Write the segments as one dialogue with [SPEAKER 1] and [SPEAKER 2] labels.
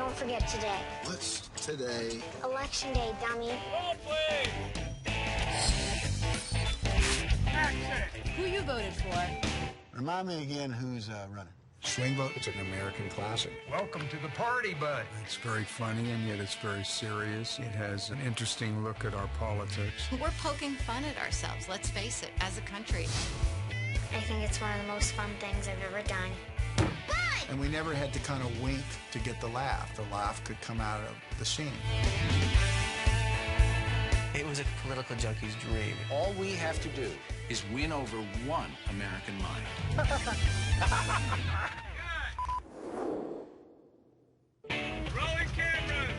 [SPEAKER 1] don't forget today.
[SPEAKER 2] What's today?
[SPEAKER 1] Election day, dummy.
[SPEAKER 3] Who you voted for?
[SPEAKER 2] Remind me again who's running.
[SPEAKER 4] Swing Vote, it's an American classic.
[SPEAKER 5] Welcome to the party, bud.
[SPEAKER 4] It's very funny, and yet it's very serious. It has an interesting look at our politics.
[SPEAKER 3] We're poking fun at ourselves, let's face it, as a country.
[SPEAKER 1] I think it's one of the most fun things I've ever done.
[SPEAKER 2] And we never had to kind of wink to get the laugh. The laugh could come out of the scene.
[SPEAKER 6] It was a political junkie's dream.
[SPEAKER 7] All we have to do is win over one American mind.
[SPEAKER 5] Rolling cameras.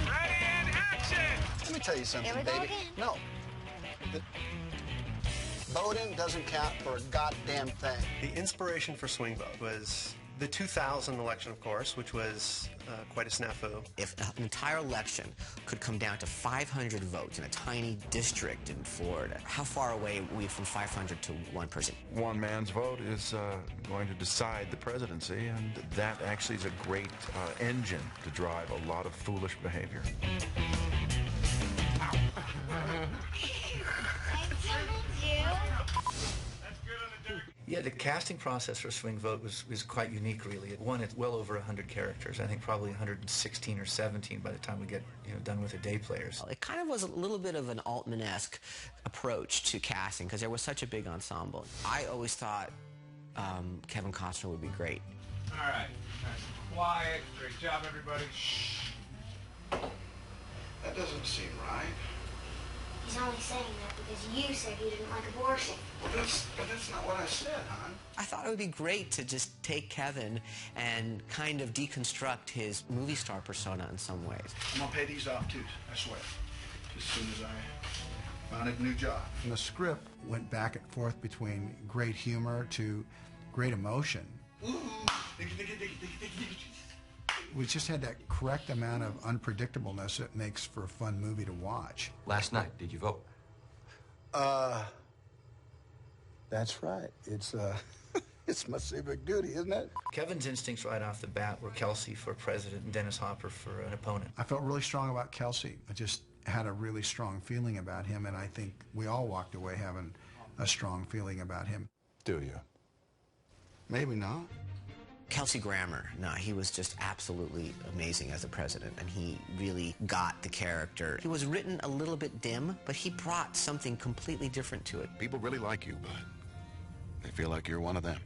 [SPEAKER 5] Ready and action.
[SPEAKER 2] Let me tell you something,
[SPEAKER 1] Here we go
[SPEAKER 2] baby.
[SPEAKER 1] again.
[SPEAKER 2] No. Voting doesn't count for a goddamn thing.
[SPEAKER 8] The inspiration for Swing Vote was the 2000 election, of course, which was quite a snafu.
[SPEAKER 6] If an entire election could come down to 500 votes in a tiny district in Florida, how far away are we from 500 to one person?
[SPEAKER 9] One man's vote is going to decide the presidency, and that actually is a great engine to drive a lot of foolish behavior.
[SPEAKER 10] Yeah, the casting process for Swing Vote was quite unique, really. It won well over 100 characters. I think probably 116 or 17 by the time we get done with the day players.
[SPEAKER 6] It kind of was a little bit of an Altman-esque approach to casting because there was such a big ensemble. I always thought Kevin Costner would be great.
[SPEAKER 5] All right, nice and quiet. Great job, everybody. Shh.
[SPEAKER 2] That doesn't seem right.
[SPEAKER 1] He's only saying that because you said you didn't like abortion.
[SPEAKER 2] Well, that's not what I said, hon.
[SPEAKER 6] I thought it would be great to just take Kevin and kind of deconstruct his movie star persona in some ways.
[SPEAKER 2] I'm gonna pay these off too, I swear. As soon as I find a new job. And the script went back and forth between great humor to great emotion. We just had that correct amount of unpredictableness that makes for a fun movie to watch.
[SPEAKER 7] Last night, did you vote?
[SPEAKER 2] That's right. It's it's my civic duty, isn't it?
[SPEAKER 10] Kevin's instincts right off the bat were Kelsey for president and Dennis Hopper for an opponent.
[SPEAKER 2] I felt really strong about Kelsey. I just had a really strong feeling about him, and I think we all walked away having a strong feeling about him.
[SPEAKER 9] Do you?
[SPEAKER 2] Maybe not.
[SPEAKER 6] Kelsey Grammer, no, he was just absolutely amazing as a president, and he really got the character. He was written a little bit dim, but he brought something completely different to it.
[SPEAKER 9] People really like you, but they feel like you're one of them.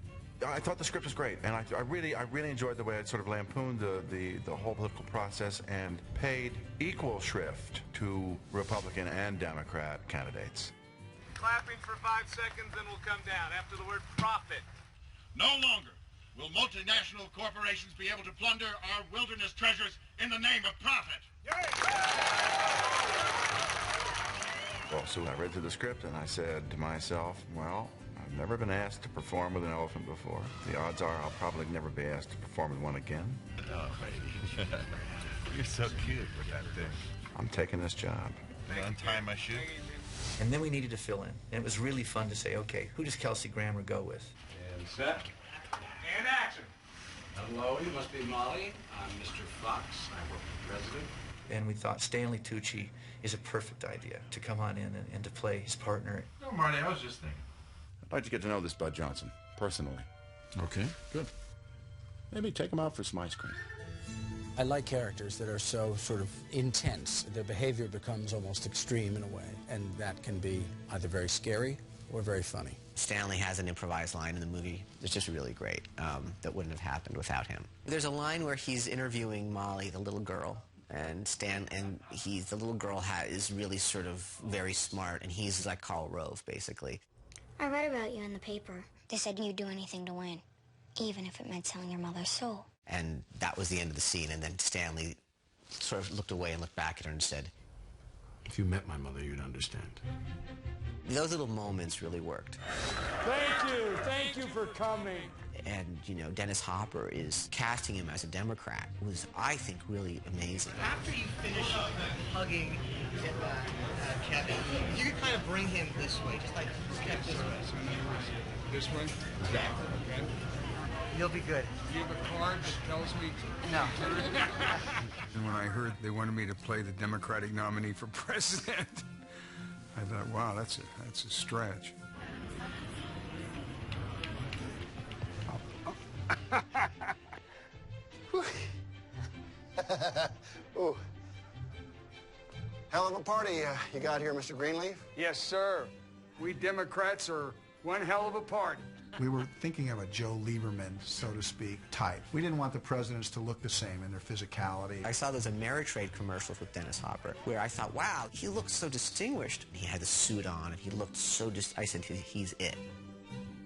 [SPEAKER 9] I thought the script was great, and I really enjoyed the way it sort of lampooned the whole political process and paid equal shrift to Republican and Democrat candidates.
[SPEAKER 5] Clapping for 5 seconds, then we'll come down after the word profit.
[SPEAKER 11] No longer will multinational corporations be able to plunder our wilderness treasures in the name of profit.
[SPEAKER 9] Well, so I read through the script and I said to myself, well, I've never been asked to perform with an elephant before. The odds are I'll probably never be asked to perform with one again.
[SPEAKER 11] Oh, baby. You're so cute with that thing.
[SPEAKER 9] I'm taking this job.
[SPEAKER 11] Untie my shoe.
[SPEAKER 10] And then we needed to fill in. And it was really fun to say, okay, who does Kelsey Grammer go with?
[SPEAKER 5] And set. And action.
[SPEAKER 7] Hello, you must be Molly. I'm Mr. Fox. I work for the president.
[SPEAKER 10] And we thought Stanley Tucci is a perfect idea to come on in and to play his partner.
[SPEAKER 11] No, Marty, I was just thinking.
[SPEAKER 9] I'd like to get to know this Bud Johnson, personally.
[SPEAKER 4] Okay, good.
[SPEAKER 9] Maybe take him out for some ice cream.
[SPEAKER 12] I like characters that are so sort of intense. Their behavior becomes almost extreme in a way, and that can be either very scary or very funny.
[SPEAKER 6] Stanley has an improvised line in the movie that's just really great, that wouldn't have happened without him. There's a line where he's interviewing Molly, the little girl, and the little girl is really sort of very smart, and he's like Karl Rove, basically.
[SPEAKER 1] I read about you in the paper. They said you'd do anything to win, even if it meant selling your mother's soul.
[SPEAKER 6] And that was the end of the scene, and then Stanley sort of looked away and looked back at her and said,
[SPEAKER 4] If you met my mother, you'd understand.
[SPEAKER 6] Those little moments really worked.
[SPEAKER 5] Thank you for coming.
[SPEAKER 6] And, Dennis Hopper is casting him as a Democrat was, I think, really amazing.
[SPEAKER 13] After you finish hugging Kevin, you can kind of bring him this way, just like this way.
[SPEAKER 4] This one? Exactly. Okay.
[SPEAKER 13] You'll be good.
[SPEAKER 4] Do you have a card that tells me?
[SPEAKER 13] No.
[SPEAKER 4] And when I heard they wanted me to play the Democratic nominee for president, I thought, wow, that's a stretch.
[SPEAKER 2] Ooh. Hell of a party you got here, Mr. Greenleaf.
[SPEAKER 4] Yes, sir. We Democrats are one hell of a party.
[SPEAKER 2] We were thinking of a Joe Lieberman, so to speak, type. We didn't want the presidents to look the same in their physicality.
[SPEAKER 6] I saw those Ameritrade commercials with Dennis Hopper where I thought, wow, he looked so distinguished. He had the suit on and he looked so I said, he's it.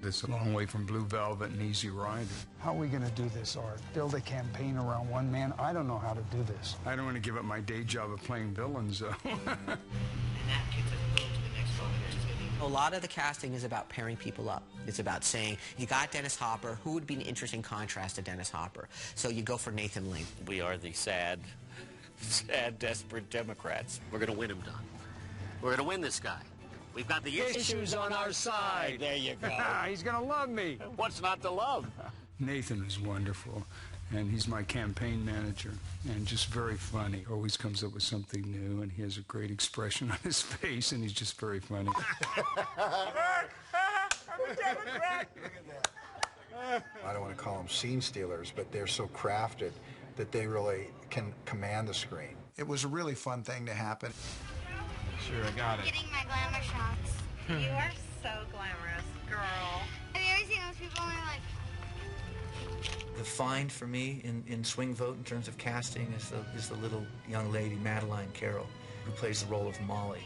[SPEAKER 4] It's a long way from Blue Velvet and Easy Rider.
[SPEAKER 14] How are we going to do this, Art? Build a campaign around one man? I don't know how to do this.
[SPEAKER 4] I don't want to give up my day job of playing villains, though.
[SPEAKER 6] A lot of the casting is about pairing people up. It's about saying, you got Dennis Hopper, who would be an interesting contrast to Dennis Hopper? So you go for Nathan Lane.
[SPEAKER 15] We are the sad, desperate Democrats. We're going to win him, Don. We're going to win this guy. We've got the issues on our side. There you go.
[SPEAKER 4] He's going to love me.
[SPEAKER 15] What's not to love?
[SPEAKER 4] Nathan is wonderful, and he's my campaign manager, and just very funny. Always comes up with something new, and he has a great expression on his face, and he's just very funny.
[SPEAKER 2] I don't want to call them scene stealers, but they're so crafted that they really can command the screen. It was a really fun thing to happen.
[SPEAKER 9] Sure, I got it.
[SPEAKER 1] Getting my glamour shots.
[SPEAKER 3] You are so glamorous, girl.
[SPEAKER 1] Have you ever seen those people and they're like...
[SPEAKER 10] The find for me in Swing Vote in terms of casting is the little young lady, Madeline Carroll, who plays the role of Molly.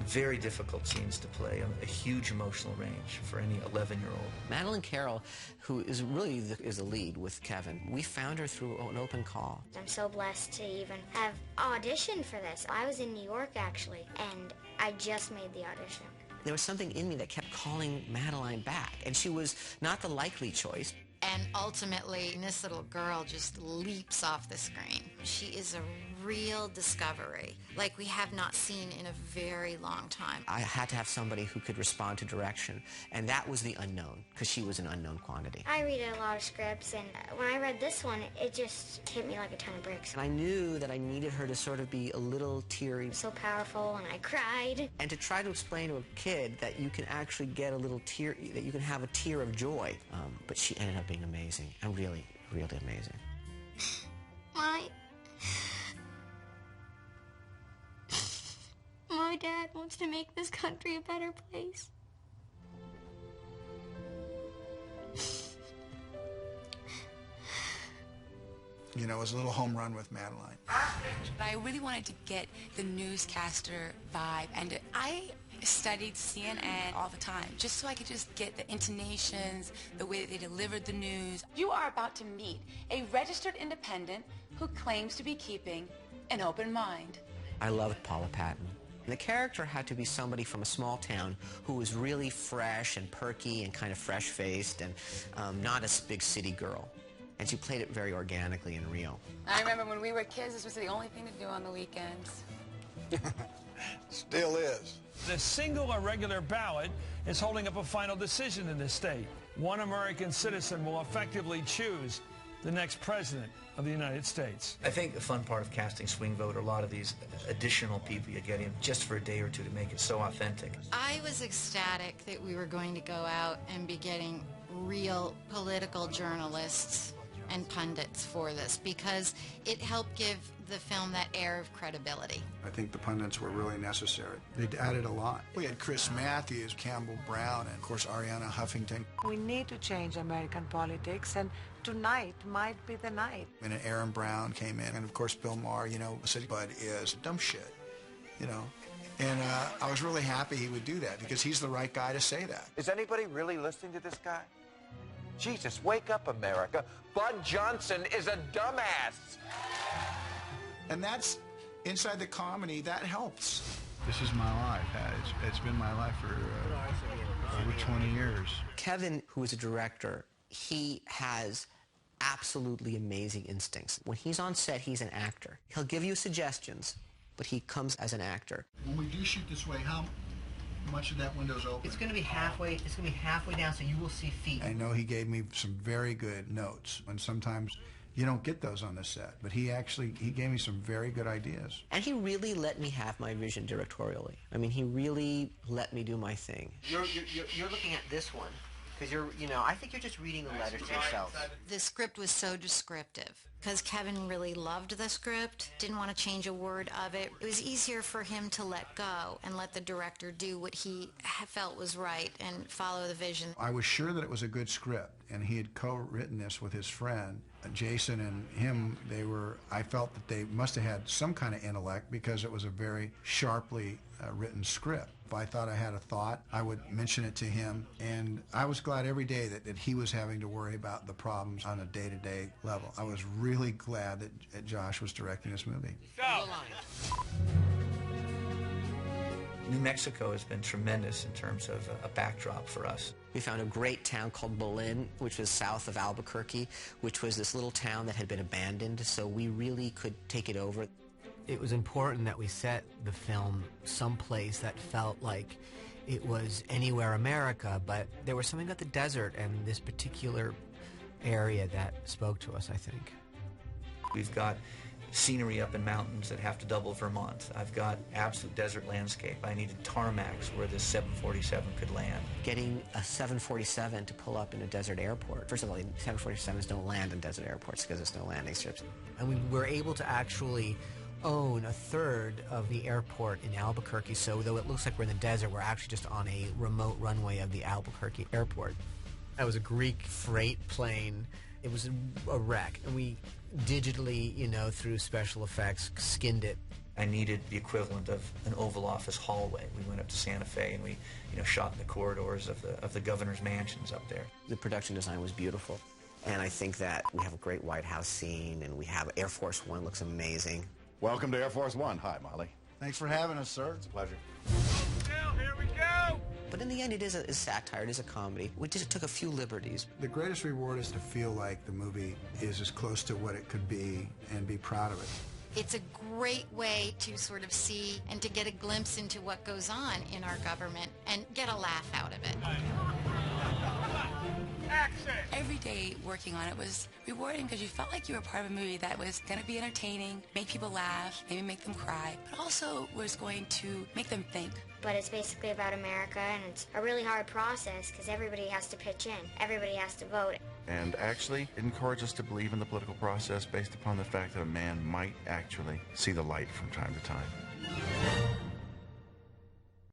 [SPEAKER 10] Very difficult scenes to play, a huge emotional range for any 11-year-old.
[SPEAKER 6] Madeline Carroll, who is really the lead with Kevin, we found her through an open call.
[SPEAKER 1] I'm so blessed to even have auditioned for this. I was in New York, actually, and I just made the audition.
[SPEAKER 6] There was something in me that kept calling Madeline back, and she was not the likely choice.
[SPEAKER 3] And ultimately, this little girl just leaps off the screen. She is a real discovery, like we have not seen in a very long time.
[SPEAKER 6] I had to have somebody who could respond to direction, and that was the unknown, because she was an unknown quantity.
[SPEAKER 1] I read a lot of scripts, and when I read this one, it just hit me like a ton of bricks.
[SPEAKER 6] And I knew that I needed her to sort of be a little teary.
[SPEAKER 1] So powerful, and I cried.
[SPEAKER 6] And to try to explain to a kid that you can actually get a little tear, that you can have a tear of joy. But she ended up being amazing, and really, really amazing.
[SPEAKER 1] My dad wants to make this country a better place.
[SPEAKER 2] You know, it was a little home run with Madeline.
[SPEAKER 16] I really wanted to get the newscaster vibe, and I studied CNN all the time, just so I could just get the intonations, the way that they delivered the news. You are about to meet a registered independent who claims to be keeping an open mind.
[SPEAKER 6] I loved Paula Patton. The character had to be somebody from a small town who was really fresh and perky and kind of fresh-faced and not a big city girl. And she played it very organically and real.
[SPEAKER 16] I remember when we were kids, this was the only thing to do on the weekends.
[SPEAKER 2] Still is.
[SPEAKER 17] The single or regular ballot is holding up a final decision in this state. One American citizen will effectively choose the next president of the United States.
[SPEAKER 10] I think the fun part of casting Swing Vote are a lot of these additional people you get in just for a day or two to make it so authentic.
[SPEAKER 3] I was ecstatic that we were going to go out and be getting real political journalists and pundits for this, because it helped give the film that air of credibility.
[SPEAKER 2] I think the pundits were really necessary. They added a lot. We had Chris Matthews, Campbell Brown, and of course Ariana Huffington.
[SPEAKER 18] We need to change American politics, and tonight might be the night.
[SPEAKER 2] And then Aaron Brown came in, and of course Bill Maher, you know, said Bud is dumb shit, you know. And I was really happy he would do that, because he's the right guy to say that.
[SPEAKER 9] Is anybody really listening to this guy? Jesus, wake up, America. Bud Johnson is a dumbass.
[SPEAKER 2] And that's, inside the comedy, that helps.
[SPEAKER 19] This is my life. It's been my life for over 20 years.
[SPEAKER 6] Kevin, who is a director, he has absolutely amazing instincts. When he's on set, he's an actor. He'll give you suggestions, but he comes as an actor.
[SPEAKER 2] When we do shoot this way, how much of that window's open?
[SPEAKER 13] It's going to be halfway. It's going to be halfway down, so you will see feet.
[SPEAKER 2] I know he gave me some very good notes, and sometimes you don't get those on the set, but he gave me some very good ideas.
[SPEAKER 6] And he really let me have my vision directorially. I mean, he really let me do my thing.
[SPEAKER 13] You're looking at this one. Because I think you're just reading the letters to yourself.
[SPEAKER 3] The script was so descriptive because Kevin really loved the script, didn't want to change a word of it. It was easier for him to let go and let the director do what he felt was right and follow the vision.
[SPEAKER 2] I was sure that it was a good script, and he had co-written this with his friend. Jason and him, I felt that they must have had some kind of intellect because it was a very sharply written script. If I thought I had a thought, I would mention it to him, and I was glad every day that he was having to worry about the problems on a day-to-day level. I was really glad that Josh was directing this movie.
[SPEAKER 10] New Mexico has been tremendous in terms of a backdrop for us.
[SPEAKER 6] We found a great town called Belen, which was south of Albuquerque, which was this little town that had been abandoned, so we really could take it over.
[SPEAKER 20] It was important that we set the film someplace that felt like it was anywhere America, but there was something about the desert and this particular area that spoke to us, I think.
[SPEAKER 10] We've got scenery up in mountains that have to double Vermont. I've got absolute desert landscape. I needed tarmacs where this 747 could land.
[SPEAKER 6] Getting a 747 to pull up in a desert airport. First of all, 747s don't land in desert airports because there's no landing strips.
[SPEAKER 20] And we were able to actually own a third of the airport in Albuquerque, so though it looks like we're in the desert, we're actually just on a remote runway of the Albuquerque airport. That was a Greek freight plane. It was a wreck, and we digitally, through special effects, skinned it.
[SPEAKER 10] I needed the equivalent of an Oval Office hallway. We went up to Santa Fe and we, shot in the corridors of the governor's mansions up there.
[SPEAKER 6] The production design was beautiful, and I think that we have a great White House scene, and we have Air Force One looks amazing.
[SPEAKER 9] Welcome to Air Force One. Hi, Molly.
[SPEAKER 2] Thanks for having us, sir.
[SPEAKER 9] It's a pleasure.
[SPEAKER 5] Here we go!
[SPEAKER 6] But in the end, it is a satire, it is a comedy. We just took a few liberties.
[SPEAKER 2] The greatest reward is to feel like the movie is as close to what it could be and be proud of it.
[SPEAKER 3] It's a great way to sort of see and to get a glimpse into what goes on in our government and get a laugh out of it.
[SPEAKER 16] Every day working on it was rewarding because you felt like you were part of a movie that was going to be entertaining, make people laugh, maybe make them cry, but also was going to make them think.
[SPEAKER 1] But it's basically about America, and it's a really hard process because everybody has to pitch in. Everybody has to vote.
[SPEAKER 9] And actually, it encouraged us to believe in the political process based upon the fact that a man might actually see the light from time to time.